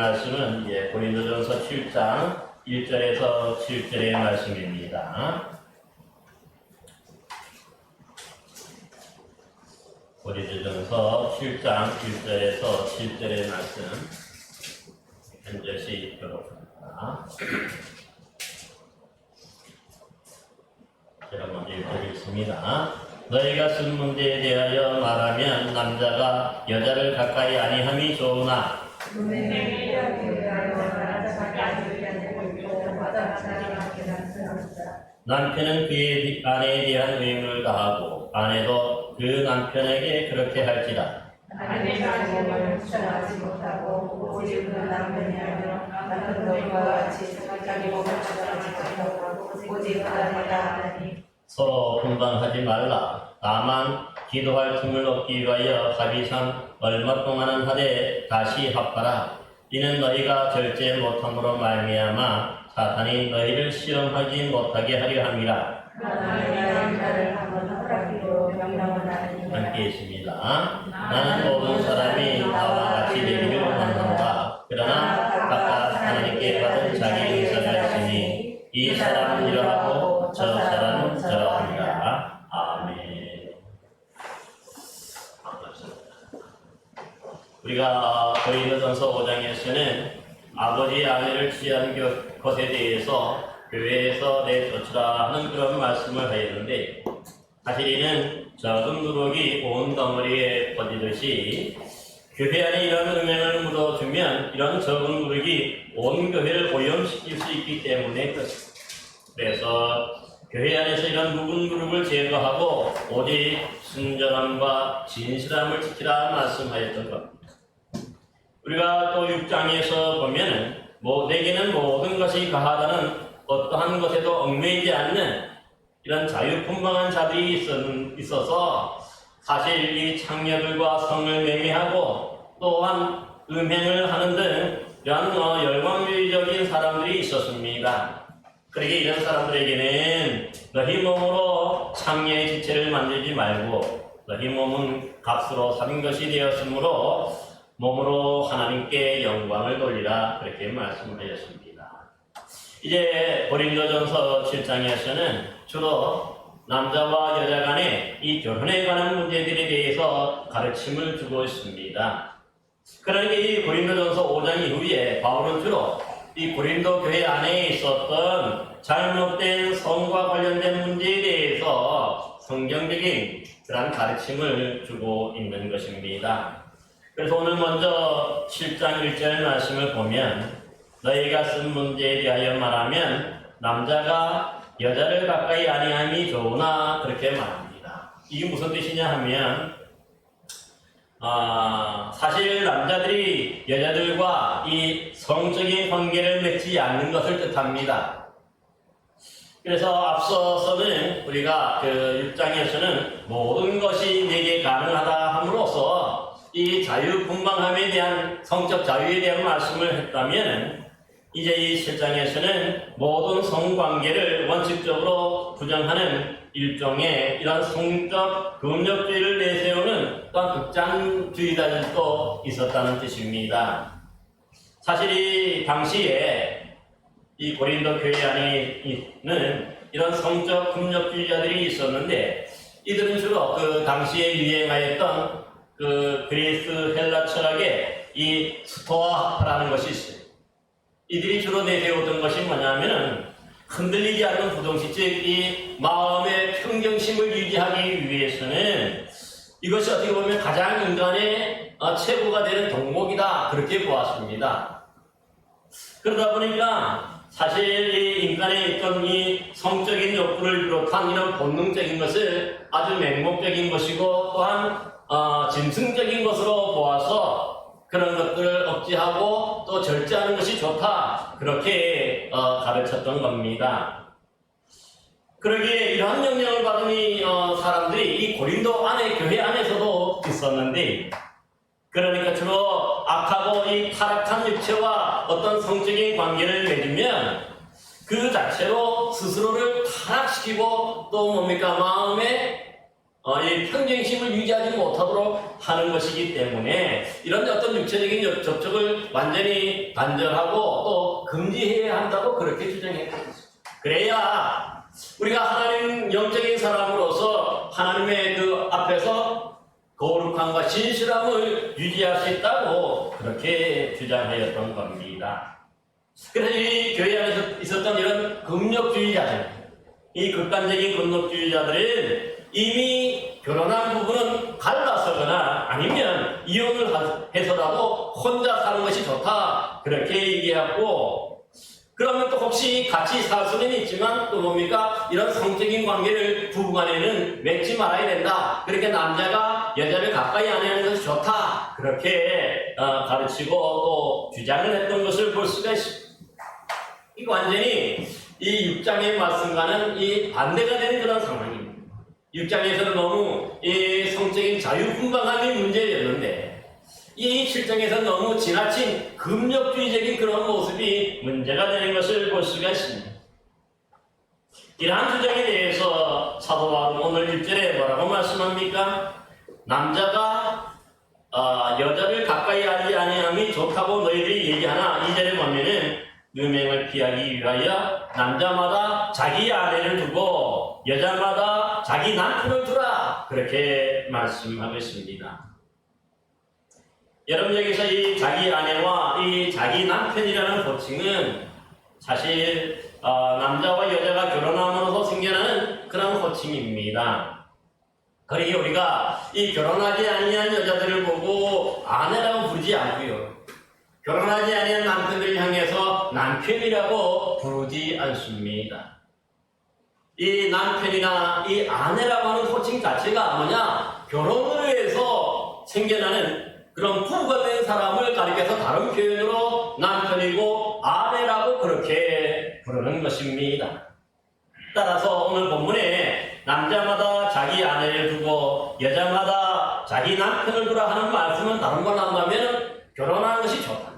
말씀은 고린도전서 7장 1절에서 7절의 말씀입니다. 고린도전서 7장 1절에서 7절의 말씀 한 절씩 읽도록 합니다. 제가 먼저 읽어드리겠습니다. 너희가 쓴 문제에 대하여 말하면 남자가 여자를 가까이 아니함이 좋으나 남편은 그의 아내에 대한 의무를 다하고 아내도 그 남편에게 그렇게 할지라. 아내가 몸을 추천하지 못하고 오직 그 남편이 알며 남편 너희와 같이 자기 몸을 추천하지 못하고 오직 아내가 하나니 서로 분방하지 말라. 다만 기도할 틈을 얻기 위하여 합의상 얼마 동안은 하되 다시 합하라. 이는 너희가 절제 못함으로 말미암아 사탄이 너희를 시험하지 못하게 하려 함이라. 함께 있습니다. 나는 모든 사람이 나와 같이 되기를 원한다. 그러나 각각 하나님께 받은 자기 의사가 있으니 이 사람은 이러하고 저 사람은 저러하니라. 아멘. 우리가 고린도전서 5장에서는 아버지의 아내를 취한 것에 대해서 교회에서 내쫓으라 하는 그런 말씀을 하였는데, 사실 이는 적은 누룩이 온 덩어리에 퍼지듯이 교회 안에 이런 음행을 묻어주면 이런 적은 누룩이 온 교회를 오염시킬 수 있기 때문에 그렇습니다. 그래서 교회 안에서 이런 묵은 누룩을 제거하고 오직 순전함과 진실함을 지키라 말씀하였던 겁니다. 우리가 또 6장에서 보면은 내게는 모든 것이 가하다는 어떠한 것에도 얽매이지 않는 이런 자유분방한 자들이 있어서 사실 이 창녀들과 성을 매매하고 또한 음행을 하는 등 이런 열광주의적인 사람들이 있었습니다. 그러기에 이런 사람들에게는 너희 몸으로 창녀의 지체를 만들지 말고 너희 몸은 값으로 산 것이 되었으므로 몸으로 하나님께 영광을 돌리라, 그렇게 말씀하셨습니다. 이제 고린도전서 7장에서는 주로 남자와 여자 간의 이 결혼에 관한 문제들에 대해서 가르침을 주고 있습니다. 그러니까 이 고린도전서 5장 이후에 바울은 주로 이 고린도 교회 안에 있었던 잘못된 성과 관련된 문제에 대해서 성경적인 그런 가르침을 주고 있는 것입니다. 그래서 오늘 먼저 7장 1절 말씀을 보면 너희가 쓴 문제에 대하여 말하면 남자가 여자를 가까이 아니함이 좋으나 그렇게 말합니다. 이게 무슨 뜻이냐 하면 사실 남자들이 여자들과 이 성적인 관계를 맺지 않는 것을 뜻합니다. 그래서 앞서서는 우리가 그 6장에서는 모든 것이 내게 가능하다 함으로써 이 자유분방함에 대한 성적 자유에 대한 말씀을 했다면 이제 이 7장에서는 모든 성관계를 원칙적으로 부정하는 일종의 이런 성적 금욕주의를 내세우는 또한 극단주의자들도 있었다는 뜻입니다. 사실 이 당시에 이 고린도 교회 안에 있는 이런 성적 금욕주의자들이 있었는데 이들은 주로 그 당시에 유행하였던 그 그리스 헬라 철학에 이 스토아라는 것이 있어요. 이들이 주로 내세우던 것이 뭐냐면은 흔들리지 않는 부동식, 즉 이 마음의 평정심을 유지하기 위해서는 이것이 어떻게 보면 가장 인간의 최고가 되는 덕목이다, 그렇게 보았습니다. 그러다 보니까 사실 이 인간의 있던 이 성적인 욕구를 비롯한 이런 본능적인 것을 아주 맹목적인 것이고 또한 짐승적인 것으로 보아서 그런 것들을 억제하고 또 절제하는 것이 좋다, 그렇게 가르쳤던 겁니다. 그러기에 이러한 명령을 받은 이 사람들이 이 고린도 안에 교회 안에서도 있었는데, 그러니까 주로 악하고 이 타락한 육체와 어떤 성적인 관계를 맺으면 그 자체로 스스로를 타락시키고 또 마음에 이 평정심을 유지하지 못하도록 하는 것이기 때문에 이런 어떤 육체적인 접촉을 완전히 단절하고 또 금지해야 한다고 그렇게 주장했거든요. 그래야 우리가 하나님 영적인 사람으로서 하나님의 그 앞에서 거룩함과 진실함을 유지할 수 있다고 그렇게 주장하였던 겁니다. 그래서 이 교회 안에서 있었던 이런 금욕주의자들, 이 극단적인 금욕주의자들은 이미 결혼한 부부는 갈라서거나 아니면 이혼을 해서라도 혼자 사는 것이 좋다 그렇게 얘기하고, 그러면 또 혹시 같이 살 수는 있지만 또 뭡니까? 이런 성적인 관계를 부부간에는 맺지 말아야 된다. 그렇게 남자가 여자를 가까이 안 하는 것이 좋다. 그렇게 가르치고 또 주장을 했던 것을 볼 수가 있습니다. 이 완전히 이 6장의 말씀과는 이 반대가 되는 그런 상황입니다. 6장에서는 너무 이 성적인 자유분방함이 문제였는데 이 7장에서는 너무 지나친 금욕주의적인 그런 모습이 문제가 되는 것을 볼 수가 있습니다. 이러한 주장에 대해서 사도 바울은 오늘 1절에 뭐라고 말씀합니까? 남자가 여자를 가까이 하지 아니함이 좋다고 너희들이 얘기하나 2절에 보면은 음행을 피하기 위하여 남자마다 자기 아내를 두고 여자마다 자기 남편을 두라 그렇게 말씀하고 있습니다. 여러분 여기서 이 자기 아내와 이 자기 남편이라는 호칭은 사실 남자와 여자가 결혼함으로써 생겨나는 그런 호칭입니다. 그러기에 우리가 이 결혼하지 아니한 여자들을 보고 아내라고 부르지 않고요, 결혼하지 아니한 남편들을 향해서 남편이라고 부르지 않습니다. 이 남편이나 이 아내라고 하는 호칭 자체가 뭐냐? 결혼으로 해서 생겨나는 그런 부부가 된 사람을 가리켜서 다른 표현으로 남편이고 아내라고 그렇게 부르는 것입니다. 따라서 오늘 본문에 남자마다 자기 아내를 두고 여자마다 자기 남편을 두라 하는 말씀은 다른 걸 한다면 결혼하는 것이 좋다,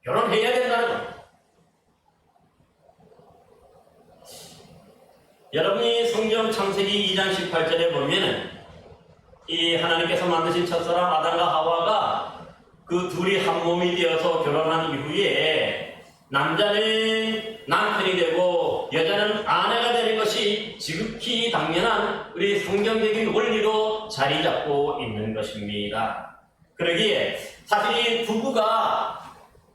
결혼해야 된다는 겁니다. 여러분이 성경 창세기 2장 18절에 보면은 이 하나님께서 만드신 첫사람 아담과 하와가 그 둘이 한 몸이 되어서 결혼한 이후에 남자는 남편이 되고 여자는 아내가 되는 것이 지극히 당연한 우리 성경적인 원리로 자리 잡고 있는 것입니다. 그러기에 사실 이 부부가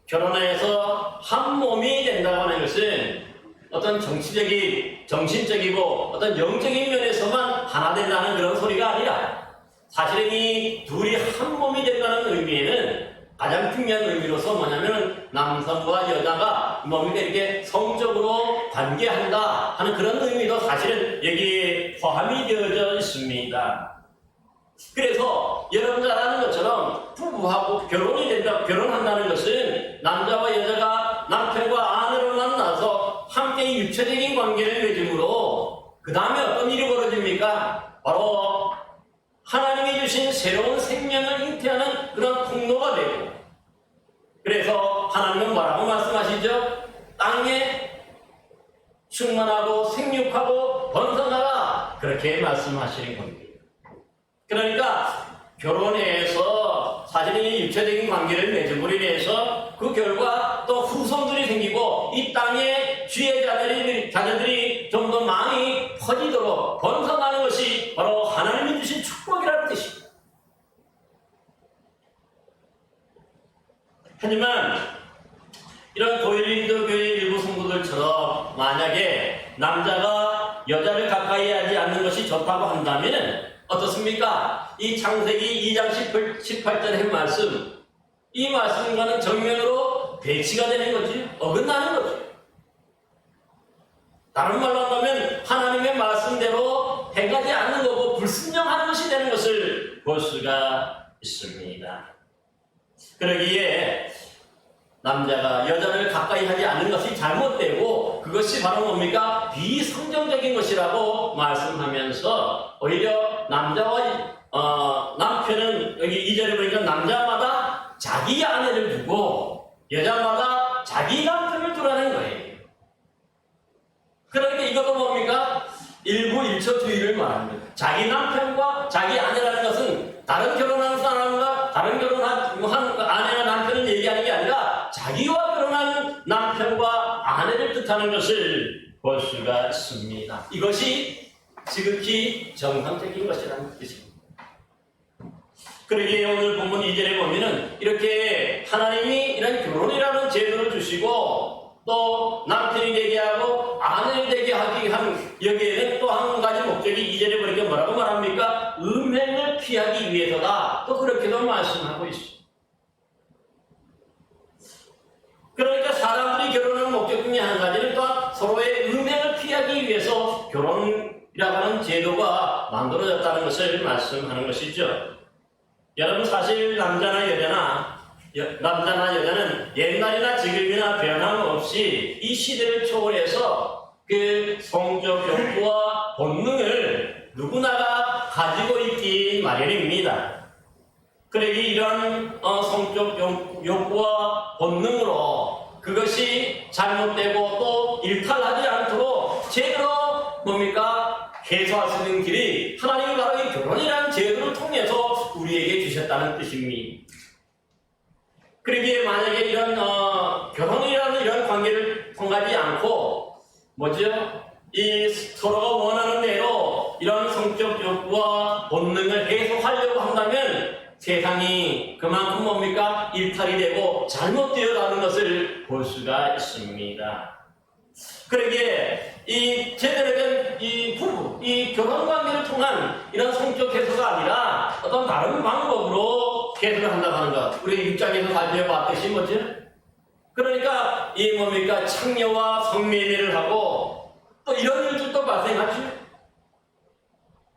결혼해서 한 몸이 된다고 하는 것은 어떤 정치적인, 정신적이고 어떤 영적인 면에서만 하나 된다는 그런 소리가 아니라 사실은 이 둘이 한 몸이 된다는 의미에는 가장 중요한 의미로서 뭐냐면 남성과 여자가 뭡니까 이렇게 성적으로 관계한다 하는 그런 의미도 사실은 여기에 포함이 되어져 있습니다. 그래서 여러분 잘 아는 것처럼 부부하고 결혼이 된다, 결혼한다는 것은 남자와 여자가 남편과 아내로 만나서 함께 육체적인 관계를 맺음으로 그 다음에 어떤 일이 벌어집니까? 바로 하나님이 주신 새로운 생명을 잉태하는 그런 통로가 되고, 그래서 하나님은 뭐라고 말씀하시죠? 땅에 충만하고 생육하고 번성하라 그렇게 말씀하시는 겁니다. 그러니까 결혼해서 사실은 육체적인 관계를 맺음으로 인해서 그 결과 또 후손들이 생기고 이 땅에 주의 자녀들이 좀 더 많이 퍼지도록 번성하는 것이 바로 하나님이 주신 축복이라는 뜻입니다. 하지만 이런 고린도 교회 일부 성도들처럼 만약에 남자가 여자를 가까이 하지 않는 것이 좋다고 한다면 어떻습니까? 이 창세기 2장 18절의 말씀, 이 말씀과는 정면으로 배치가 되는 거지, 어긋나는 거지. 다른 말로 한다면 하나님의 말씀대로 행하지 않는 거고 불순종하는 것이 되는 것을 볼 수가 있습니다. 그러기에 남자가 여자를 가까이 하지 않는 것이 잘못되고 그것이 바로 뭡니까? 비성경적인 것이라고 말씀하면서 오히려 남자와 남편은 여기 2절에 보니까 남자마다 자기 아내를 두고 여자마다 자기 남편을 두라는 거예요. 그러니까 이것도 뭡니까? 일부 일처주의를 말합니다. 자기 남편과 자기 아내라는 것은 다른 결혼한 사람과 다른 결혼한 아내나 남편을 얘기하는 게 아니라 자기와 결혼한 남편과 아내를 뜻하는 것을 볼 수가 있습니다. 이것이 지극히 정상적인 것이라는 뜻입니다. 그러기에 오늘 본문 2절에 보면은 이렇게 하나님이 이런 결혼이라는 제도를 주시고 또 남편이 되게 하고 아내를 되게 하기 한 여기에는 또 한 가지 목적이 2절에 보니까 뭐라고 말합니까? 음행을 피하기 위해서다. 또 그렇게도 말씀하고 있습니다. 그러니까 사람들이 결혼하는 목적 중에 한 가지는 또한 서로의 음행을 피하기 위해서 결혼이라고 하는 제도가 만들어졌다는 것을 말씀하는 것이죠. 여러분 사실 남자나 여자는 옛날이나 지금이나 변함없이 이 시대를 초월해서 그 성적 욕구와 본능을 누구나가 가지고 있기 마련입니다. 그러기 이런 성적 욕구와 본능으로 그것이 잘못되고 또 일탈하지 않도록 제대로 뭡니까? 해소할 수 있는 길이 하나님이 바로 이 결혼이라는 제도를 통해서 우리에게 주셨다는 뜻입니다. 그러기에 만약에 이런 결혼이라는 이런 관계를 통하지 않고 이 서로가 원하는 대로 이런 성적 욕구와 본능을 해소하려고 한다면 세상이 그만큼 뭡니까? 일탈이 되고 잘못되어가는 것을 볼 수가 있습니다. 그러기에 이 제대로 된 이 부부, 이 결혼 관계를 통한 이런 성적 해소가 아니라 어떤 다른 방법으로 해소를 한다고 하는 것. 우리 입장에서 살펴봤듯이 그러니까 이 뭡니까? 창녀와 성매매를 하고 또 이런 일들도 발생하죠.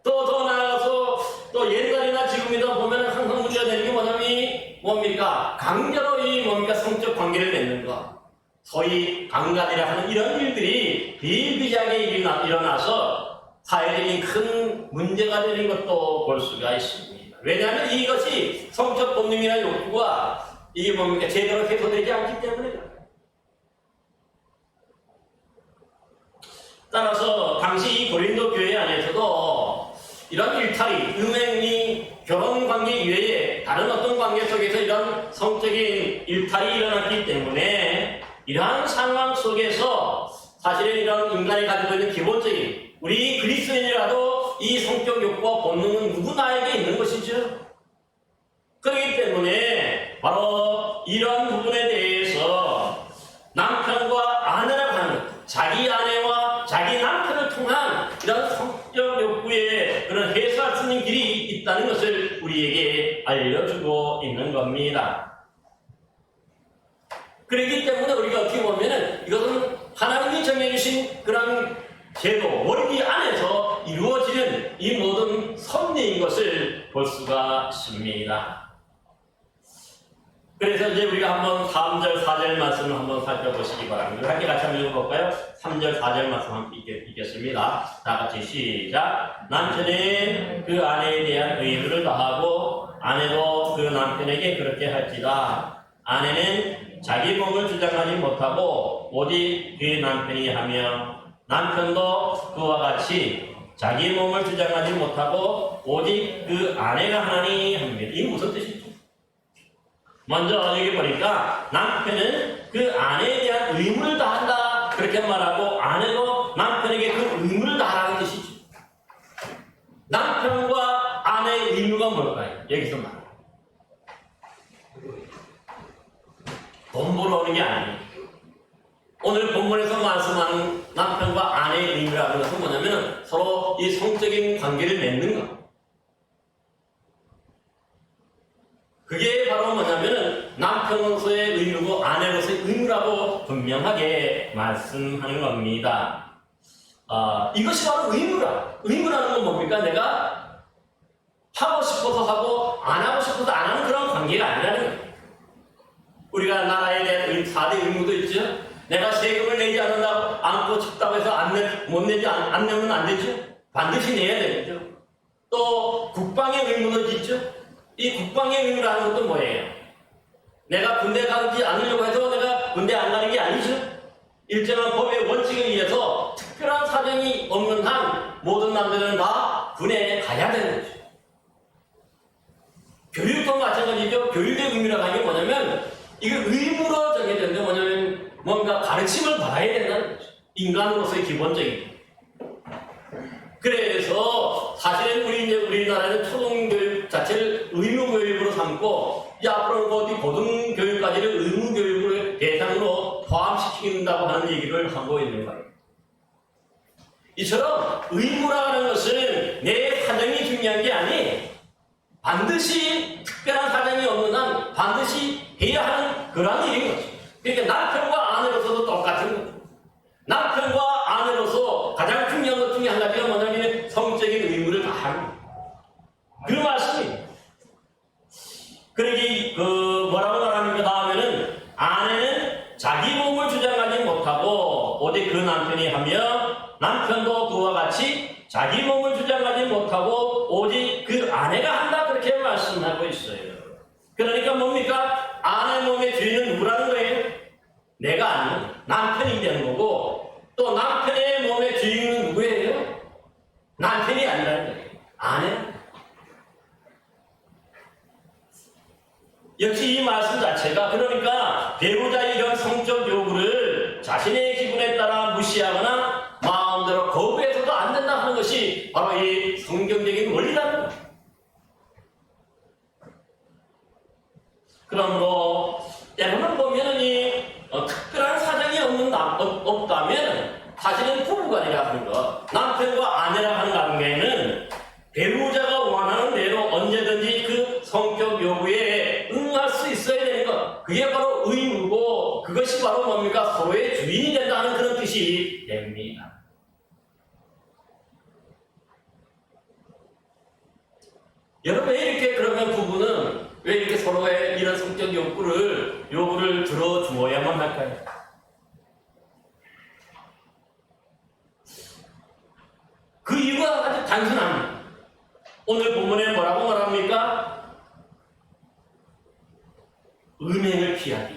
또 더 나아가서 또 옛날이나 지금이나 보면 항상 우리가 되는 게 뭡니까? 강제로 이 성적 관계를 맺는 것. 소위 강간이라 하는 이런 일들이 비일비재하게 일어나서 사회적인 큰 문제가 되는 것도 볼 수가 있습니다. 왜냐하면 이것이 성적 본능이나 욕구가 이게 제대로 해소되지 않기 때문에 따라서 당시 이 고린도 교회 안에서도 이런 일탈이, 음행이 결혼 관계 이외에 다른 어떤 관계 속에서 이런 성적인 일탈이 일어났기 때문에 이러한 상황 속에서 사실은 이런 인간이 가지고 있는 기본적인 우리 그리스도인이라도 이 성적 욕구와 본능은 누구나에게 있는 것이죠. 그렇기 때문에 바로 이런 부분에 대해서 남편과 아내라고 하는 자기 아내와 자기 남편을 통한 이런 성적 욕구에 그런 해소할 수 있는 길이 있다는 것을 우리에게 알려주고 있는 겁니다. 그렇기 때문에 우리가 어떻게 보면은 이것은 하나님이 정해주신 그런 제도, 원리 안에서 이루어지는 이 모든 섭리인 것을 볼 수가 있습니다. 그래서 이제 우리가 한번 3절, 4절 말씀을 한번 살펴보시기 바랍니다. 함께 같이 한번 읽어볼까요? 3절, 4절 말씀 함께 읽겠습니다. 다 같이 시작. 남편은 그 아내에 대한 의무를 다하고 아내도 그 남편에게 그렇게 할지라. 아내는 자기 몸을 주장하지 못하고 오직 그 남편이 하며 남편도 그와 같이 자기 몸을 주장하지 못하고 오직 그 아내가 하나니 합니다. 이게 무슨 뜻이죠? 먼저 여기 보니까 남편은 그 아내에 대한 의무를 다한다 그렇게 말하고 아내도 남편에게 그 의무를 다하라는 뜻이죠. 남편과 아내의 의무가 뭘까요? 여기서 말합니다. 돈 벌어오는 게 아니에요. 오늘 본문에서 말씀하는 남편과 아내의 의무라는 것은 뭐냐면 서로 이 성적인 관계를 맺는 것. 그게 바로 뭐냐면 남편으로서의 의무고 아내로서의 의무라고 분명하게 말씀하는 겁니다. 이것이 바로 의무라. 의무라는 건 뭡니까? 내가 하고 싶어서 하고 안 하고 싶어서 안 하는 그런 관계가 아니라는 거예요. 우리가 나라에 대한 4대 의무도 있죠. 내가 세금을 내지 않는다고 안고 싶다고 해서 안 내면 안 되죠. 반드시 내야 되죠. 또 국방의 의무도 있죠. 이 국방의 의무라는 것도 뭐예요? 내가 군대 가지 않으려고 해서 내가 군대 안 가는 게 아니죠. 일정한 법의 원칙에 의해서 특별한 사정이 없는 한 모든 남자들은 다 군에 가야 되는 거죠. 교육도 마찬가지죠. 교육의 의미라고 하는 게 뭐냐면 이게 의무로 정해졌는데 뭐냐면 뭔가 가르침을 받아야 된다는 거죠. 인간으로서의 기본적인. 그래서 사실은 우리나라는 초등교육 자체를 의무교육으로 삼고 앞으로는 어디 고등교육까지를 의무교육을 대상으로 포함시킨다고 하는 얘기를 하고 있는 거예요. 이처럼 의무라는 것은 내 사정이 중요한 게 아니 반드시 특별한 사정이 없는 한 반드시 해야 하는 그런 일인 거죠. 그러니까 남편과 아내로서도 똑같은 거죠. 남편과 아내로서 가장 중요한 것 중에 한 가지가 뭐냐면 성적인 의무를 다하는 거예요. 그 말씀이에요. 그러기 뭐라고 말합니까? 다음에는 아내는 자기 몸을 주장하지 못하고 오직 그 남편이 하며 남편도 그와 같이 자기 몸을 주장하지 못하고 오직 그 아내가 한다 그렇게 말씀하고 있어요. 그러니까 뭡니까? 아내 몸의 주인은 누구라는 거예요? 내가 아니고 남편이 되는 거고 또 남편의 몸의 주인은 누구예요? 남편이 아니라는 거예요. 아내. 역시 이 말씀 자체가 그러니까 배우자의 이런 성적 요구를 자신의 기분에 따라 무시하거나 마음대로 거부해서도 안 된다 하는 것이 바로 이 성경적인 원리라는 거예요. 그러므로 때로는 보면은 이 특별한 사정이 없다면 사실은 부부간이라 하는 것, 남편과 아내라 하는 관계에는 배우자가 원하는 대로 언제든지 그 성격 요구에 응할 수 있어야 되는 것, 그게 바로 의무고 그것이 바로 뭡니까? 서로의 주인이 된다는 그런 뜻이 됩니다. 여러분 왜 이렇게 그러면 부부는 왜 이렇게 서로의 이런 성격 요구를 들어주어야만 할까요? 그 이유가 아주 단순합니다. 오늘 본문에 뭐라고 말합니까? 음행을 피하기.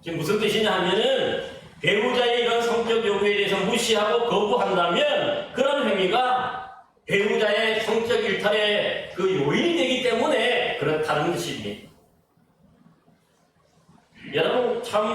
지금 무슨 뜻이냐 하면은 배우자의 이런 성격 요구에 대해서 무시하고 거부한다면 그런 행위가 배우자의 성적 일탈의 그 요인이 되기 때문에 그렇다는 뜻입니다. 여러분 참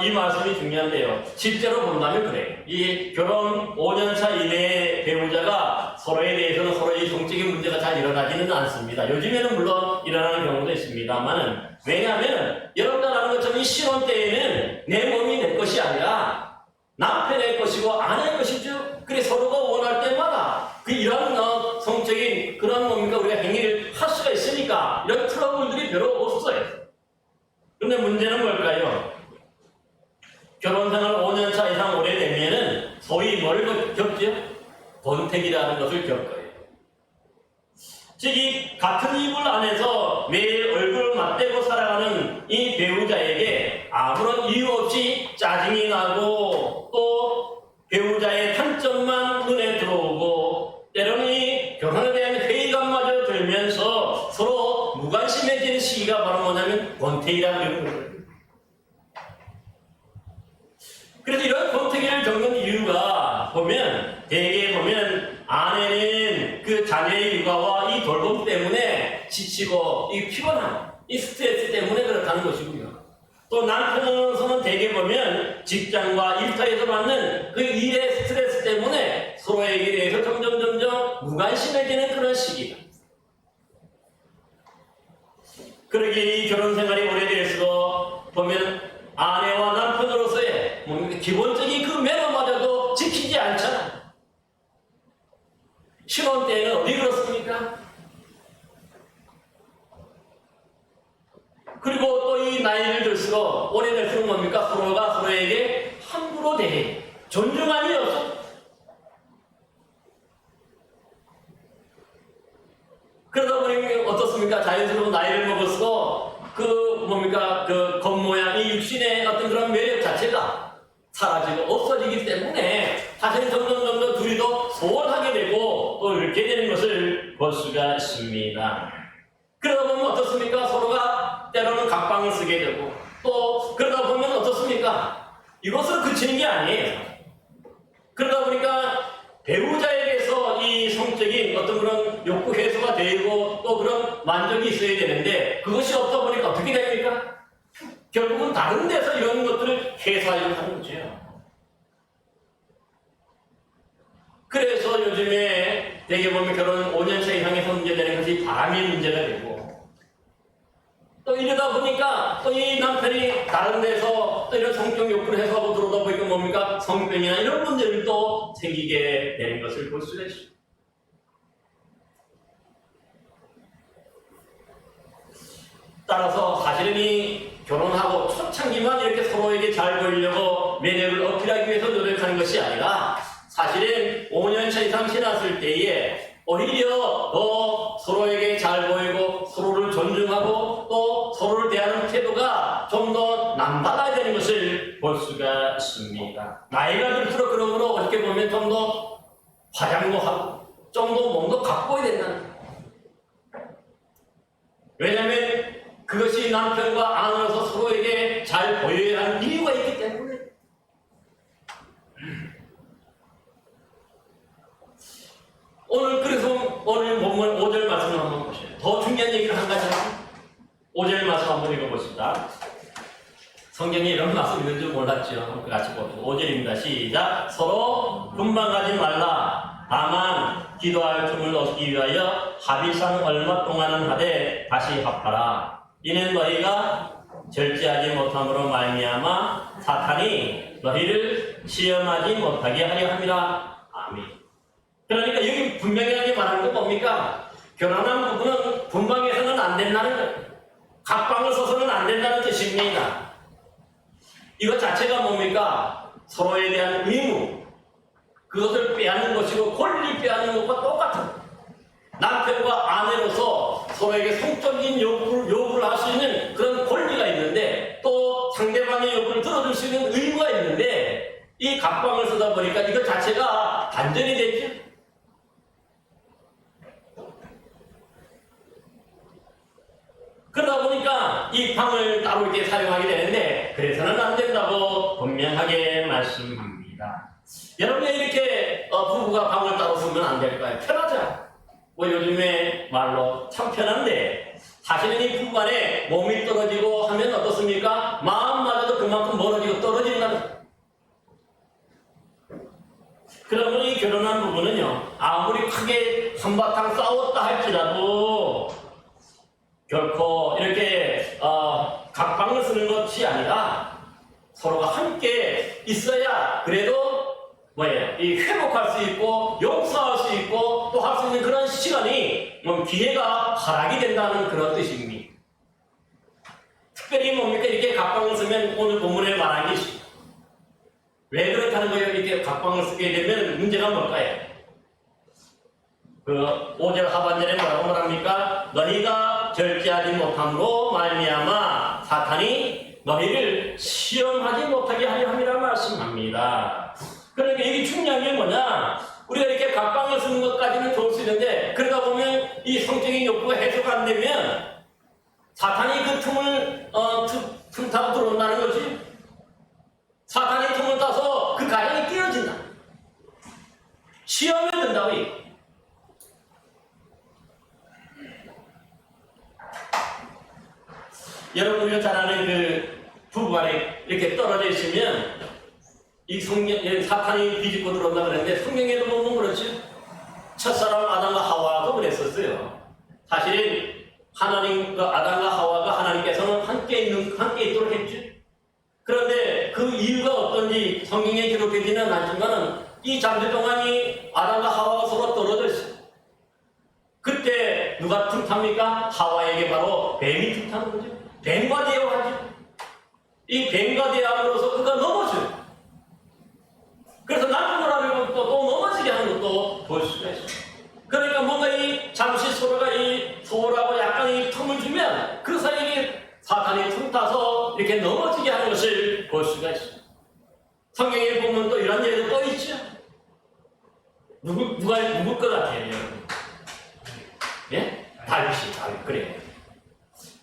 이 말씀이 중요한데요. 실제로 본다면 그래요. 이 결혼 5년차 이내의 배우자가 서로에 대해서는 서로의 성적인 문제가 잘 일어나지는 않습니다. 요즘에는 물론 일어나는 경우도 있습니다만은 왜냐하면 여러분들 아는 것처럼 이 신혼 때에는 내 몸이 내 것이 아니라 남편의 것이고 아내의 것이죠. 그래 서로가 원할 때마다 이런 성적인 그런 뭡니까 우리가 행위를 할 수가 있으니까 이런 트러블들이 별로 없어요. 근데 문제는 뭘까요? 결혼생활 5년차 이상 오래되면은 소위 뭘 겪죠? 권태기라는 것을 겪어요. 즉, 이 같은 이불 안에서 매일 얼굴을 맞대고 살아가는 이 배우자에게 아무런 이유 없이 짜증이 나고 또 배우자의 단점만 눈에 들어오고 때로는 이 결혼에 대한 회의감마저 들면서 서로 무관심해지는 시기가 바로 뭐냐면 권태기라고 하는 거예요. 그래서 이런 권태기를 겪는 이유가 보면 대개 보면 아내는 그 자녀의 육아와 이 돌봄 때문에 지치고 이 피곤함, 이 스트레스 때문에 그렇다는 것이고요. 또 남편으로서는 대개 보면 직장과 일터에서 받는 그 일의 스트레스 때문에 서로에게 대해서 점점 무관심해지는 그런 시기다. 그러기에 이 결혼 생활이 오래될수록 보면 아내와 남편으로서의 기본적인 그 매너마저도 지키지 않잖아. 신혼 때는 어디 그렇습니까? 그리고 또 이 나이를 들수록 오래될수록 뭡니까? 서로가 서로에게 함부로 대해 존중함이 없어. 그러다 보니 어떻습니까? 자연스러운 나이를 먹어서 그 겉모양, 이 육신의 어떤 그런 매력 자체가 사라지고 없어지기 때문에 사실 점점 둘이 더 소원하게 되고 또 이렇게 되는 것을 볼 수가 있습니다. 그러다 보면 어떻습니까? 서로가 때로는 각방을 쓰게 되고 또 그러다 보면 어떻습니까? 이것으로 그치는 게 아니에요. 그러다 보니까 배우자에게서 이 성적인 어떤 그런 욕구 해소가 되고 또 그런 만족이 있어야 되는데 그것이 없다 보니까 어떻게 됩니까? 결국은 다른 데서 이런 것들을 해소하려고 하는 거죠. 그래서 요즘에 대개 보면 결혼 5년차 이상에서 문제되는 것이 바람의 문제가 되고, 또 이러다 보니까 또 이 남편이 다른 데서 또 이런 성적 욕구를 해소하고 들어오다 보니까 뭡니까? 성병이나 이런 문제를 또 생기게 되는 것을 볼 수가 있습니다. 따라서 사실은 이 결혼하고 초창기만 이렇게 서로에게 잘 보이려고 매력을 어필하기 위해서 노력하는 것이 아니라 사실은 5년차 이상 지났을 때에 오히려 더 서로에게 잘 보이고 서로를 존중하고 또 서로를 대하는 태도가 좀 더 남달라야 되는 것을 볼 수가 있습니다. 나이가 들수록 그러므로 어떻게 보면 좀 더 화장도 하고 좀 더 몸도 가꿔야 된다는 거예요. 왜냐하면 그것이 남편과 아내로서 서로에게 잘 보여야 하는 이유가 있기 때문에. 그래서 오늘 본문 5절 말씀을 한번 보세요. 더 중요한 얘기를 한 가지 하고 5절 말씀 한번 읽어보십시다. 성경에 이런 말씀 있는 줄 몰랐죠. 한번 같이 봅시다. 5절입니다. 시작. 서로 분방하지 말라. 다만 기도할 틈을 얻기 위하여 합의상 얼마 동안은 하되 다시 합하라. 이는 너희가 절제하지 못함으로 말미암아 사탄이 너희를 시험하지 못하게 하려 함이라. 아멘. 그러니까 여기 분명하게 말하는 건 뭡니까? 결혼한 부부는 분방해서는 안 된다는 거예요. 각방을 써서는 안 된다는 뜻입니다. 이것 자체가 뭡니까? 서로에 대한 의무, 그것을 빼앗는 것이고 권리 빼앗는 것과 똑같은 거예요. 남편과 아내로서 서로에게 성적인 요구를 할 수 있는 그런 권리가 있는데 또 상대방의 요구를 들어줄 수 있는 의무가 있는데 이 각방을 쓰다 보니까 이것 자체가 단절이 됐죠. 그러다 보니까 이 방을 따로 이렇게 사용하게 되는데 그래서는 안 된다고 분명하게 말씀합니다. 여러분 왜 이렇게 부부가 방을 따로 쓰면 안 될까요? 편하죠. 뭐 요즘에 말로 참 편한데 사실은 이 부부 간에 몸이 떨어지고 하면 어떻습니까? 마음마저도 그만큼 멀어지고 떨어진다는 거예요. 그러면 이 결혼한 부부는요 아무리 크게 한바탕 싸웠다 할지라도 결코 이렇게 각방을 쓰는 것이 아니라 서로가 함께 있어야 그래도 이 회복할 수 있고 용서할 수 있고 또 할 수 있는 그런 시간이 기회가 허락이 된다는 그런 뜻입니다. 특별히 뭡니까? 이렇게 각방을 쓰면 오늘 본문에 말한 게 있습니다. 왜 그렇다는 거예요? 이렇게 각방을 쓰게 되면 문제가 뭘까요? 그 5절 하반절에 뭐라고 말합니까? 너희가 절제하지 못함으로 말미암아 사탄이 너희를 시험하지 못하게 하려 함이라 말씀합니다. 그러니까 여기 중요한 게 뭐냐? 우리가 이렇게 각방을 쓰는 것까지는 좋을 수 있는데 그러다 보면 이 성적인 욕구가 해소가 안 되면 사탄이 그 틈을 틈 타고 들어온다는 거지. 사탄이 틈을 타서 그 가정이 깨어진다. 시험에 든다고 얘기해. 여러분 우리가 잘 아는 그 부부간에 이렇게 떨어져 있으면 이 사탄이 비집고 들어온다 그랬는데 성경에도 보면 그렇지. 첫사람 아담과 하와도 그랬었어요. 사실은 아담과 하와가 하나님께서는 함께 있도록 했죠. 그런데 그 이유가 어떤지 성경에 기록되지는 않지만 이 잠시 동안 이 아담과 하와가 서로 떨어져 있어요. 그때 누가 틈탑니까? 하와에게 바로 뱀이 틈타는 거죠. 뱀과 대화하죠. 이 뱀과 대화함으로써 그가 넘어져요. 그래서 남편을 하려고 또 넘어지게 하는 것도 볼 수가 있어요. 그러니까 뭔가 이 잠시 서로가 이 소홀하고 약간 이 틈을 주면 그 사이에 사탄이 틈타서 이렇게 넘어지게 하는 것을 볼 수가 있어요. 성경에 보면 또 이런 예도 또 있죠. 누굴 것 같아요, 여러분? 예? 다윗. 그래요.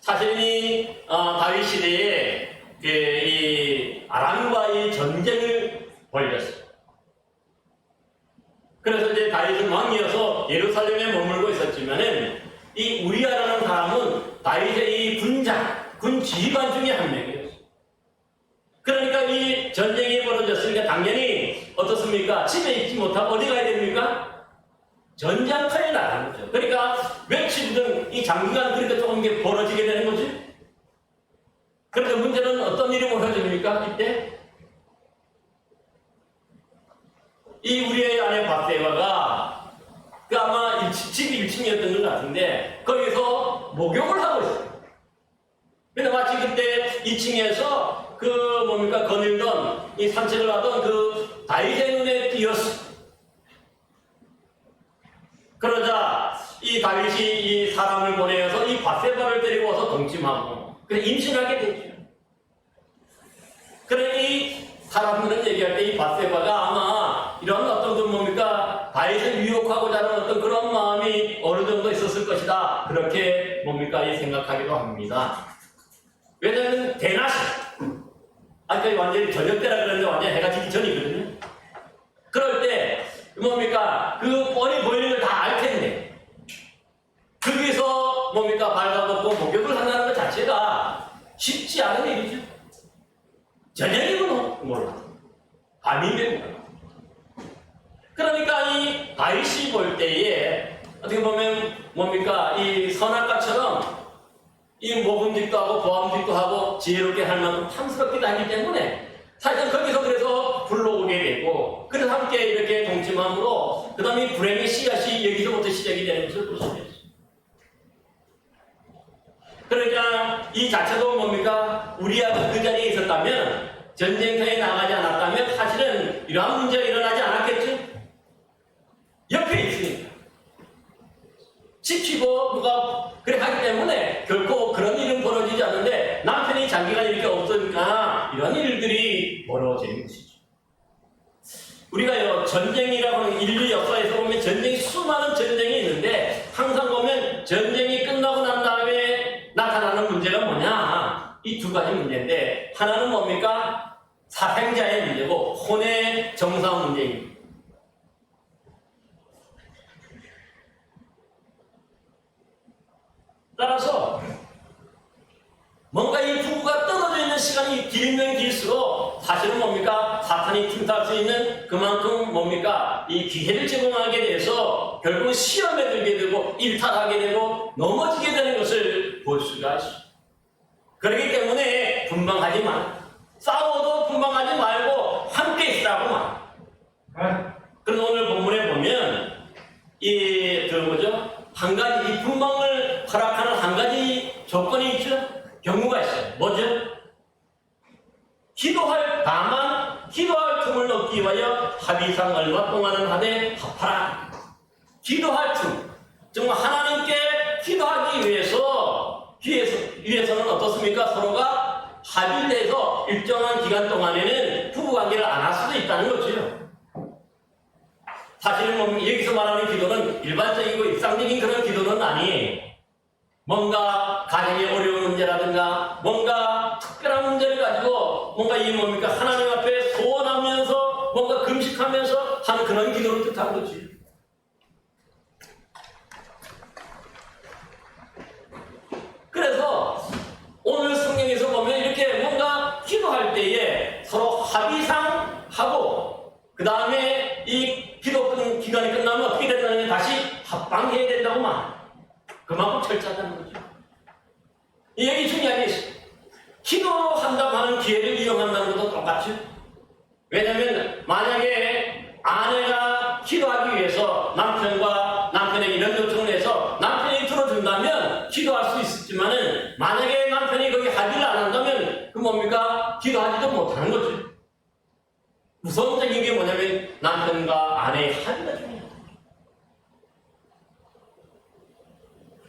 사실 이 다윗 시대에 이 아람과의 전쟁을 벌였어요. 그래서 이제 다윗은 왕이어서 예루살렘에 머물고 있었지만은 이 우리아라는 사람 다윗의 이 군 지휘관 중에 한 명이었어요. 그러니까 이 전쟁이 벌어졌으니까 당연히 어떻습니까? 집에 있지 못하고 어디 가야 됩니까? 전장터에 나가는 거죠. 그러니까 며칠이든 이 장기간 그렇게 조금 게 벌어지게 되는 거지. 그런데 문제는 어떤 일이 벌어집니까? 이때 이 우리의 아내 바세바가 그 아마 집이 1층이었던 것 같은데 거기서 목욕을 하고 있어요. 근데 마치 그때 2층에서 그 뭡니까 거닐던 이 산책을 하던 그 다윗의 눈에 띄었어. 그러자 이 다윗이 이 사람을 보내어서 이 바세바를 데리고 와서 동침하고 그래서 임신하게 되죠. 그래 이 사람들은 얘기할 때 이 바세바가 아마 이런 어떤 그 뭡니까 다윗을 유혹하고자 하는 어떤 그런 마음이 어느 정도 있었을 것이다. 그렇게 뭡니까 이 생각하기도 합니다. 왜냐하면 대낮이 아까 완전히 저녁 때라 그러는데 완전히 해가 지기 전이거든요. 그럴 때 뭡니까 그 뻔히 보이는 걸 다 알 텐데 거기서 뭡니까 발가벗고 목욕을 한다는 것 자체가 쉽지 않은 일이죠. 저녁이면 몰라. 밤이면 몰라. 그러니까 이 다윗이 볼 때에 어떻게 보면 뭡니까 이 선악과처럼 이 모범직도 하고 보암직도 하고 지혜롭게 할 만큼 탐스럽기도 하기 때문에 사실은 거기서 그래서 불러오게 되고 그래서 함께 이렇게 동침함으로 그 다음에 불행의 씨앗이 여기서부터 시작이 되는 것을 볼 수 있어요. 그러니까 이 자체도 뭡니까 우리가 그 자리에 있었다면 전쟁터에 나가지 않았다면 사실은 이러한 문제가 일어나지 않았겠죠. 옆에 있으니까 지키고 누가 그래 하기 때문에 결코 그런 일은 벌어지지 않는데 남편이 장기간 이렇게 없으니까 이런 일들이 벌어지는 것이죠. 우리가 전쟁이라고 하는 인류 역사에서 보면 전쟁이 수많은 전쟁이 있는데 항상 보면 전쟁이 끝나고 난 다음에 나타나는 문제가 뭐냐 이 두 가지 문제인데 하나는 뭡니까 사생자의 문제고 혼의 정상 문제입니다. 따라서 뭔가 이 부부가 떨어져 있는 시간이 길면 길수록 사실은 뭡니까 사탄이 틈탈 수 있는 그만큼 뭡니까 이 기회를 제공하게 돼서 결국 시험에 들게 되고 일탈하게 되고 넘어지게 되는 것을 볼 수가 있습니다. 그렇기 때문에 분방하지 마. 싸워도 분방하지 말고 함께 있으라고 말. 그런데 오늘 본문에 보면 한 가지 이 분방을 허락하는 한 가지 조건이 있죠. 경우가 있어요. 뭐죠? 다만 기도할 틈을 얻기 위하여 합의상 얼마 동안은 하되 합하라. 기도할 틈. 정말 하나님께 기도하기 위해서는 어떻습니까? 서로가 합의를 해서 일정한 기간 동안에는 부부관계를 안 할 수도 있다는 거죠. 사실은 여기서 말하는 기도는 일반적이고 일상적인 그런 기도는 아니에요. 뭔가 가정의 어려운 문제라든가 뭔가 특별한 문제를 가지고 뭔가 하나님 앞에 소원하면서 뭔가 금식하면서 하는 그런 기도를 뜻한 거지. 그래서 오늘 성경에서 보면 이렇게 뭔가 기도할 때에 서로 합의상 하고 그 다음에 이 기도 기간이 끝나면 어떻게 된다는 게 다시 합방해야 된다고 말. 그만큼 철저하다는 거죠. 이 얘기 중요한 게 있어요. 기도한다고 하는 기회를 이용한다는 것도 똑같죠. 왜냐하면 만약에 아내가 기도하기 위해서 남편에게 이런 요청을 해서 남편이 들어준다면 기도할 수 있었지만은 만약에 남편이 거기 합의를 안 한다면 기도하지도 못하는 거죠. 우선적인 게 뭐냐면 남편과 아내의 합의가 중요해요.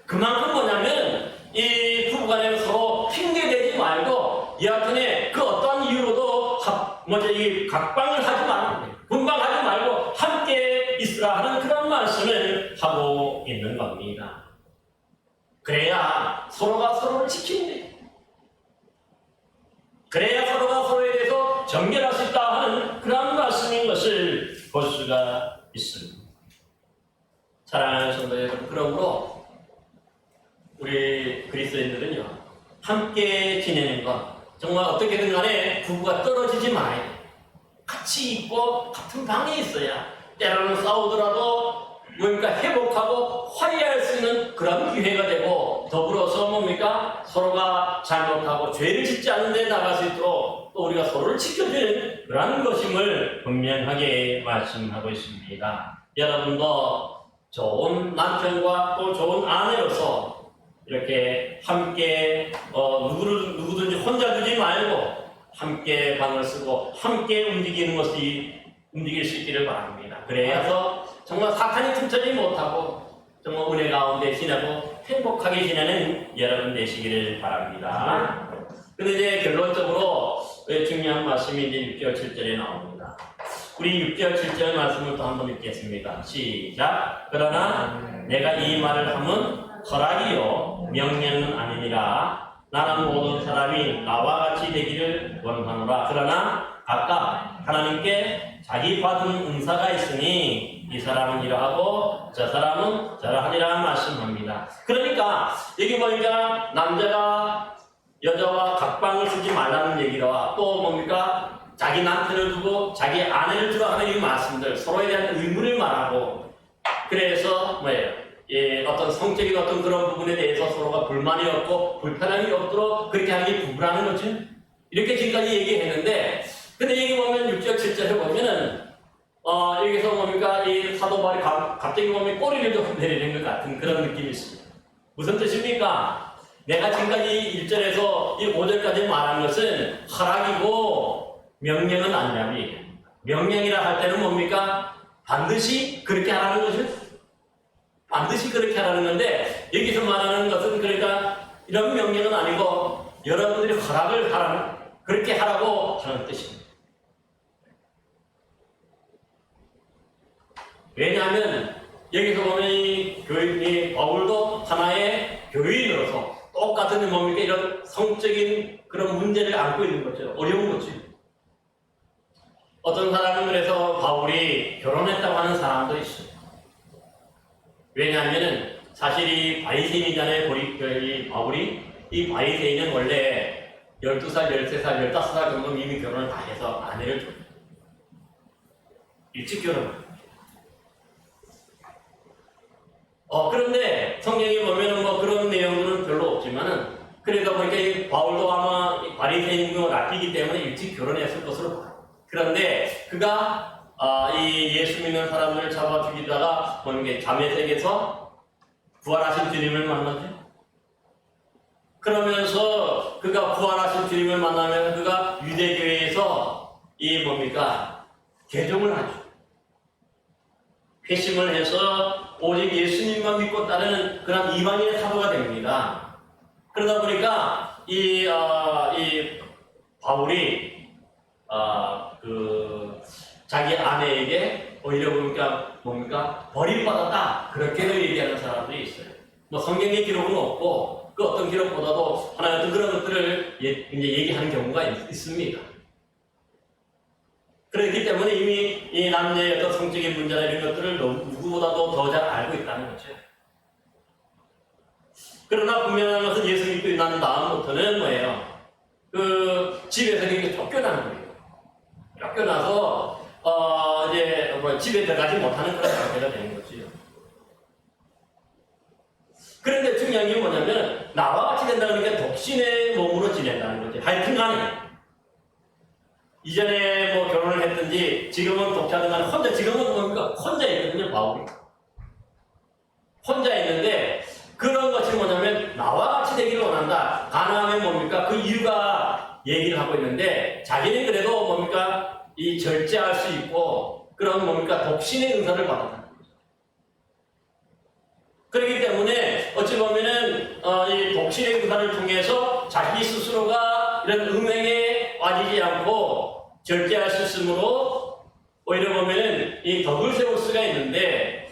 그만큼 뭐냐면 이 부부간에 서로 핑계대지 말고 여하튼에 그 어떠한 이유로도 이 각방을 하지 말고 분방하지 말고 함께 있으라 하는 그런 말씀을 하고 있는 겁니다. 그래야 서로가 서로를 지키는데 그래야 서로가 서로에 대해서 정결할 수 있다 하는 그런 말씀인 것을 볼 수가 있습니다. 사랑하는 성도 여러분, 그러므로 우리 그리스도 그리스도인들은요, 함께 지내는 것, 정말 어떻게든 간에 부부가 떨어지지 말아야 돼. 같이 있고 같은 방에 있어야 때로는 싸우더라도 뭡니까 회복하고 화해할 수 있는 그런 기회가 되고, 더불어서 뭡니까 서로가 잘못하고 죄를 짓지 않는 데 나갈 수 있도록 또 우리가 서로를 지켜주는 그런 것임을 분명하게 말씀하고 있습니다. 여러분도 좋은 남편과 또 좋은 아내로서 이렇게 함께 누구든지 혼자 두지 말고 함께 방을 쓰고 함께 움직일 수 있기를 바랍니다. 그래야서 정말 사탄이 틈타지 못하고 정말 은혜 가운데 지내고 행복하게 지내는 여러분 되시기를 바랍니다. 근데 이제 결론적으로 중요한 말씀이 이제 6절 7절에 나옵니다. 우리 6절 7절 말씀을 또 한번 읽겠습니다. 시작. 그러나 내가 이 말을 하면 허락이요 명령은 아니니라. 나는 모든 사람이 나와 같이 되기를 원하노라. 그러나 각각 하나님께 자기 받은 은사가 있으니 이 사람은 이러하고 저 사람은 저러하니라 말씀합니다. 그러니까 여기 보니까 남자가 여자와 각방을 쓰지 말라는 얘기와 또 뭡니까 자기 남편을 두고 자기 아내를 두고 하는 이 말씀들, 서로에 대한 의무를 말하고, 그래서 뭐예요? 어떤 성적인 어떤 그런 부분에 대해서 서로가 불만이 없고 불편함이 없도록 그렇게 하는 게 부부라는 거죠. 이렇게 지금까지 얘기했는데, 근데 여기 보면 6절 7절에 보면은 여기서 뭡니까 이 사도 바울이 갑자기 보면 꼬리를 좀 내리는 것 같은 그런 느낌이 있습니다. 무슨 뜻입니까? 내가 지금까지 1절에서 이 5절까지 말한 것은 허락이고 명령은 아니라고 얘기합니다. 명령이라 할 때는 뭡니까? 반드시 그렇게 하라는 거죠. 반드시 그렇게 하라는 건데, 여기서 말하는 것은 그러니까 이런 명령은 아니고 여러분들이 허락을 하라는, 그렇게 하라고 하는 뜻입니다. 왜냐하면 여기서 보면 이 바울도 하나의 교인으로서 똑같은 뭡니까 이런 성적인 그런 문제를 안고 있는 거죠. 어려운 거죠. 어떤 사람은 그래서 바울이 결혼했다고 하는 사람도 있어요. 왜냐하면 사실 이 바리새인이잖아요. 이 바울이 이 바리새인은 원래 12살, 13살, 15살 정도 이미 결혼을 다 해서 아내를 줬어요. 일찍 결혼. 그런데 성경에 보면은 뭐 그런 내용들은 별로 없지만은, 그러다 보니까 이 바울도 아마 바리새인을 아끼기 때문에 일찍 결혼했을 것으로 봐요. 그런데 그가 이 예수 믿는 사람들을 잡아 죽이다가 보는 자매색에서 부활하신 주님을 만나죠. 그러면서 그가 부활하신 주님을 만나면 그가 유대교회에서 이 뭡니까 개종을 하죠. 회심을 해서 오직 예수님만 믿고 따르는 그런 이방인의 사도가 됩니다. 그러다 보니까 이 바울이 자기 아내에게 오히려 뭡니까 버림받았다, 그렇게도 얘기하는 사람들이 있어요. 뭐 성경의 기록은 없고 그 어떤 기록보다도 하나의 그런 것들을 이제 얘기하는 경우가 있습니다. 그렇기 때문에 이미 이 남녀의 어떤 성적인 문제나 이런 것들을 누구보다도 더 잘 알고 있다는 거죠. 그러나 분명한 것은 예수 믿고 난 다음부터는 뭐예요? 집에서 이렇게 쫓겨나는 거예요. 쫓겨나서 이제 집에 들어가지 못하는 그런 상태가 되는 거죠. 그런데 중요한 게 뭐냐면 나와 같이 된다는 게 독신의 몸으로 지낸다는 거죠. 하여튼간에 이전에 뭐 결혼을 했든지 지금은 독자든 간에 혼자, 지금은 뭡니까 혼자 있거든요. 바울이 혼자 있는데, 그런 것이 뭐냐면 나와 같이 되기를 원한다. 가나하면 뭡니까 그 이유가 얘기를 하고 있는데, 자기는 그래도 뭡니까 이 절제할 수 있고 그런 뭡니까 독신의 은사를 받았다는 거죠. 그렇기 때문에 어찌 보면은 이 독신의 은사를 통해서 자기 스스로가 이런 음행에 빠지지 않고 절제할 수 있으므로 오히려 보면은 이 덕을 세울 수가 있는데,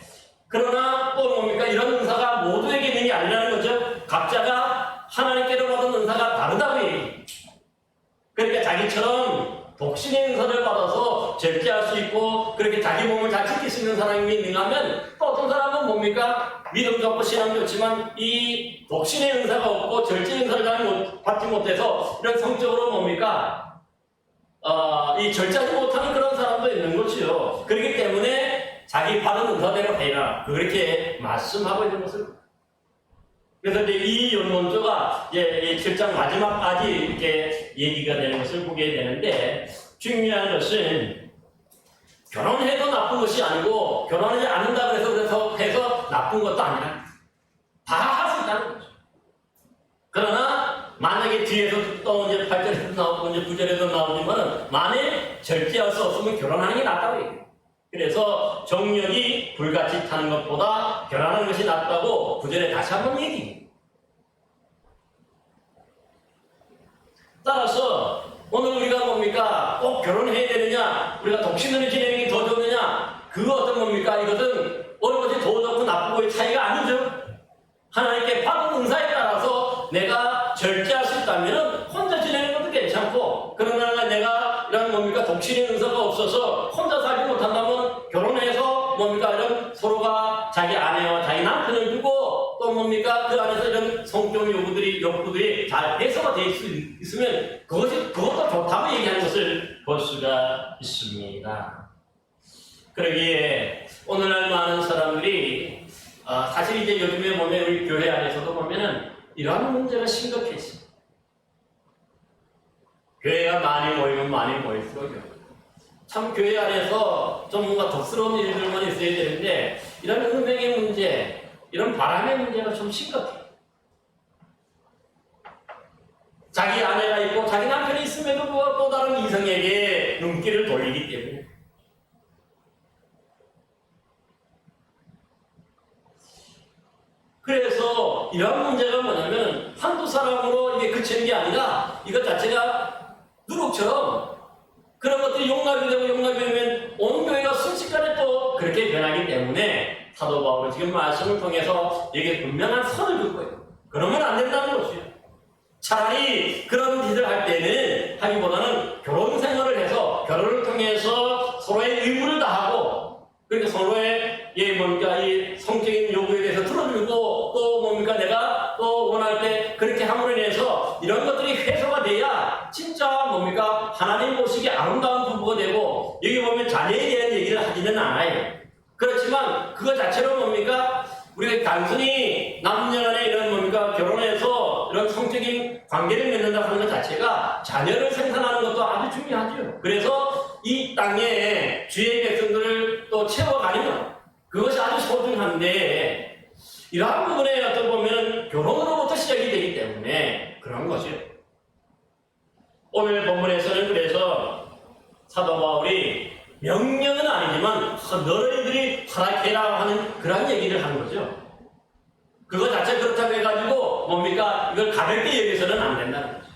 그러나 또 뭡니까 이런 은사가 모두에게 있는 게 아니라는 거죠. 각자가 하나님께로 받은 은사가 다르다고 얘기해요. 그러니까 자기처럼 독신의 은사를 받아서 절제할 수 있고 그렇게 자기 몸을 잘 지킬 수 있는 사람이 있는가면 또 어떤 사람은 뭡니까? 믿음 좋고 신앙 좋지만 이 독신의 은사가 없고 절제 은사를 잘 받지 못해서 이런 성적으로 뭡니까? 이 절제하지 못하는 그런 사람도 있는 것이요. 그렇기 때문에 자기 받은 은사대로 해라. 그렇게 말씀하고 있는 것을. 그래서 이제 이 연론조가 이제 7장 마지막까지 이렇게 얘기가 되는 것을 보게 되는데 중요한 것은 결혼해도 나쁜 것이 아니고 결혼하지 않는다 그래서 해서 나쁜 것도 아니라 다 할 수 있다는 거죠. 그러나 만약에 뒤에서 또 이제 8절에도 나오고 이제 9절에도 나오지만은 만일 절제할 수 없으면 결혼하는 게 낫다고 얘기해요. 그래서 정력이 불같이 타는 것보다 결혼하는 것이 낫다고 9절에 다시 한번 얘기해요. 따라서 오늘 우리가 뭡니까? 꼭 결혼해야 되느냐? 우리가 독신으로 지내는 게 더 좋느냐? 그거 어떤 겁니까? 이것은 어느 것이 더 좋고 나쁘고의 차이가 아니죠. 하나님께 받은 은사에 따라서 내가 절제할 수 있다면 혼자 지내는 것도 괜찮고 그러나 내가 이런 뭡니까? 독신의 은사가 없어서 혼자 살지 못한다면 결혼해서 뭡니까? 이런 서로가 자기 아내와 자기 남편을 두고 또 뭡니까? 그 안에서 이런 성적 욕구들이 잘 해소가 될 수 있으면 그것도 좋다고 얘기하는 것을 볼 수가 있습니다. 그러기에 오늘날 많은 사람들이 사실 이제 요즘에 보면 우리 교회 안에서도 보면은 이러한 문제가 심각해지. 교회가 많이 모이면 많이 모일수록요. 참 교회 안에서 좀 뭔가 덕스러운 일들만 있어야 되는데 이런 음행의 문제, 이런 바람의 문제가 좀 심각해요. 자기 아내가 있고 자기 남편이 있음에도 불구하고 또 다른 이성에게 눈길을 돌리기 때문에 그래서 이런 문제가 뭐냐면 한두 사람으로 이게 그치는 게 아니라 이것 자체가 누룩처럼 그런 것들이 용납이 되면 온 교회가 순식간에 또 그렇게 변하기 때문에 사도 바울은 지금 말씀을 통해서 여기에 분명한 선을 긋고 있어요. 그러면 안 된다는 것이에요. 차라리 그런 짓을 할 때는 하기보다는 결혼 생활을 해서 결혼을 통해서 서로의 의무를 다하고 그러니까 서로의 이 성적인 요구에 대해서 들어주고 또 뭡니까 내가 또 원할 때 그렇게 함으로 인해서 이런 것들이 해소가 돼야 진짜 뭡니까 하나님 보시기에 아름다운 부부가 되고 여기 보면 자녀에 대한 얘기를 하지는 않아요. 그렇지만 그거 자체로 뭡니까 우리가 단순히 남녀간에 이런 뭡니까 결혼해서 이런 성적인 관계를 맺는다 하는 것 자체가 자녀를 생산하는 것도 아주 중요하죠. 그래서 이 땅에 주의 백성들을 또 채워가려면 그것이 아주 소중한데 이러한 부분에 어떤 보면 결혼으로부터 시작이 되기 때문에 그런 것이요. 오늘 본문에서는 그래서 사도 바울이 명령은 아니지만 너희들이 허락해라 하는 그런 얘기를 하는 거죠. 그거 자체 그렇다고 해가지고 뭡니까 이걸 가볍게 여기서는 안 된다는 거죠.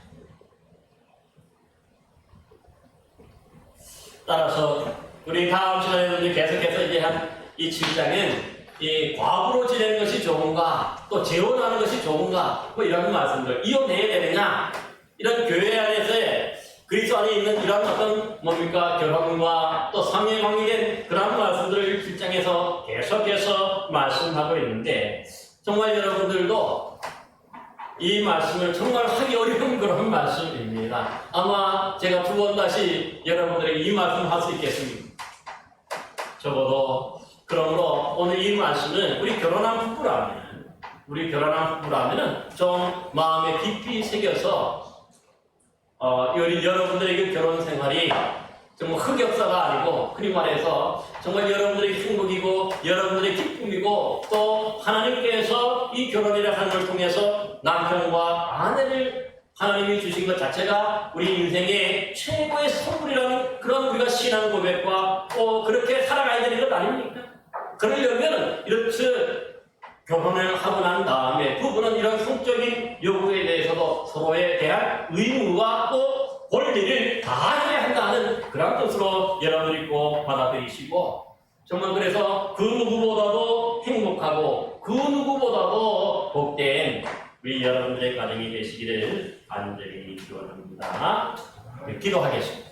따라서 우리 다음 시간에도 계속해서 이제 한 이 7장은 이 과부로 지내는 것이 좋은가 또 재혼하는 것이 좋은가 뭐 이런 말씀들 이혼해야 되느냐 이런 교회 안에서의 그리스도 안에 있는 이런 어떤 뭡니까 결혼과 또 상해 관계된 그런 말씀들을 7장에서 계속해서 말씀하고 있는데 정말 여러분들도 이 말씀을 정말 하기 어려운 그런 말씀입니다. 아마 제가 두 번 다시 여러분들에게 이 말씀 할 수 있겠습니다. 적어도 그러므로 오늘 이 말씀은 우리 결혼한 부부라면 좀 마음에 깊이 새겨서 여러분들에게 결혼 생활이 정말 흑역사가 아니고 흔히 말해서 정말 여러분들의 행복이고 여러분들의 기쁨이고 또 하나님께서 이 결혼이라는 걸 통해서 남편과 아내를 하나님이 주신 것 자체가 우리 인생의 최고의 선물이라는 그런 우리가 신앙 고백과 또 그렇게 살아가야 되는 것 아닙니까? 그러려면 이렇게 결혼을 하고 난 다음에 부부는 이런 성적인 요구에 대해서도 서로에 대한 의무와 또 권리를 다해야 한다는 그런 뜻으로 여러분이 꼭 받아들이시고 정말 그래서 그 누구보다도 행복하고 그 누구보다도 복된 우리 여러분들의 가정이 되시기를 간절히 기원합니다. 기도하겠습니다.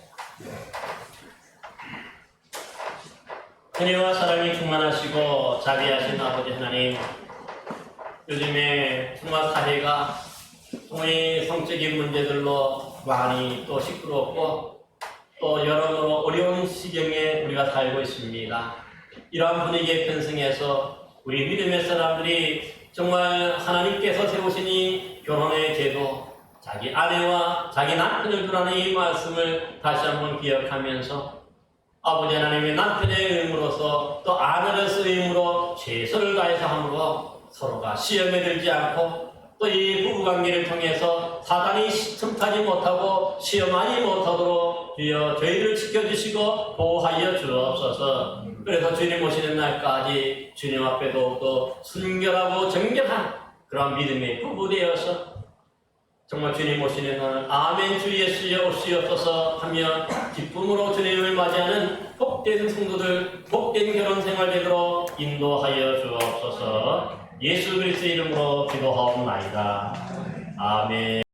은혜와 사랑이 충만하시고 자비하신 아버지 하나님, 요즘에 정말 사회가 정말 성적인 문제들로 많이 또 시끄럽고 또 여러모로 어려운 시경에 우리가 살고 있습니다. 이러한 분위기에 편승해서 우리 믿음의 사람들이 정말 하나님께서 세우신 이 결혼의 제도, 자기 아내와 자기 남편을 두라는 이 말씀을 다시 한번 기억하면서 아버지 하나님의 남편의 의무로서 또 아내로서의 의무로 최선을 다해서 함으로 서로가 시험에 들지 않고 또 이 부부관계를 통해서 사단이 틈타지 못하고 시험하지 못하도록 주여 저희를 지켜주시고 보호하여 주옵소서. 그래서 주님 오시는 날까지 주님 앞에 더욱더 순결하고 정결한 그런 믿음의 부부 되어서 정말 주님 오시는 날 아멘 주 예수여 오시옵소서 하며 기쁨으로 주님을 맞이하는 복된 성도들, 복된 결혼 생활 되도록 인도하여 주옵소서. 예수 그리스도의 이름으로 기도하옵나이다. 아멘.